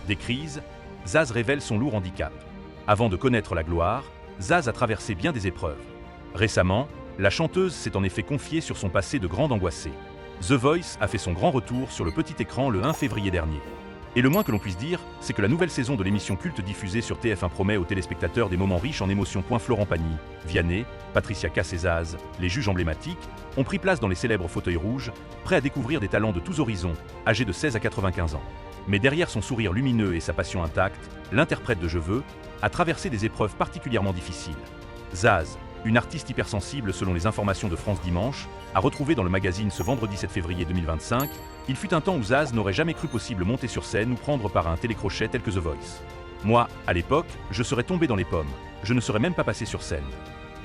Des crises, Zaz révèle son lourd handicap. Avant de connaître la gloire, Zaz a traversé bien des épreuves. Récemment, la chanteuse s'est en effet confiée sur son passé de grande angoissée. The Voice a fait son grand retour sur le petit écran le 1 février dernier. Et le moins que l'on puisse dire, c'est que la nouvelle saison de l'émission culte diffusée sur TF1 promet aux téléspectateurs des moments riches en émotions. Florent Pagny, Vianney, Patricia Cass et Zaz, les juges emblématiques, ont pris place dans les célèbres fauteuils rouges, prêts à découvrir des talents de tous horizons, âgés de 16 à 95 ans. Mais derrière son sourire lumineux et sa passion intacte, l'interprète de Je veux a traversé des épreuves particulièrement difficiles. Zaz, une artiste hypersensible selon les informations de France Dimanche, a retrouvé dans le magazine ce vendredi 7 février 2025, il fut un temps où Zaz n'aurait jamais cru possible monter sur scène ou prendre part à un télécrochet tel que The Voice. Moi, à l'époque, je serais tombé dans les pommes, je ne serais même pas passé sur scène,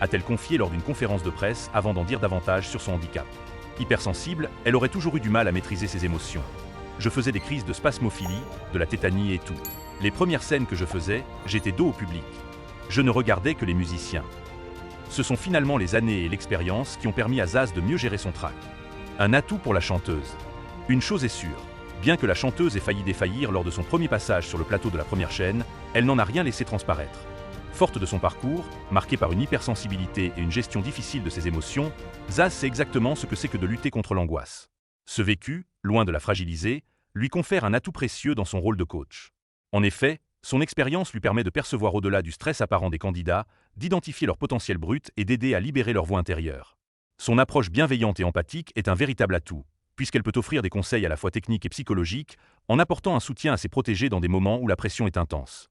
a-t-elle confié lors d'une conférence de presse avant d'en dire davantage sur son handicap. Hypersensible, elle aurait toujours eu du mal à maîtriser ses émotions. Je faisais des crises de spasmophilie, de la tétanie et tout. Les premières scènes que je faisais, j'étais dos au public. Je ne regardais que les musiciens. Ce sont finalement les années et l'expérience qui ont permis à Zaz de mieux gérer son trac. Un atout pour la chanteuse. Une chose est sûre, bien que la chanteuse ait failli défaillir lors de son premier passage sur le plateau de la première chaîne, elle n'en a rien laissé transparaître. Forte de son parcours, marqué par une hypersensibilité et une gestion difficile de ses émotions, Zaz sait exactement ce que c'est que de lutter contre l'angoisse. Ce vécu, loin de la fragiliser, lui confère un atout précieux dans son rôle de coach. En effet, son expérience lui permet de percevoir au-delà du stress apparent des candidats, d'identifier leur potentiel brut et d'aider à libérer leur voix intérieure. Son approche bienveillante et empathique est un véritable atout, puisqu'elle peut offrir des conseils à la fois techniques et psychologiques, en apportant un soutien à ses protégés dans des moments où la pression est intense.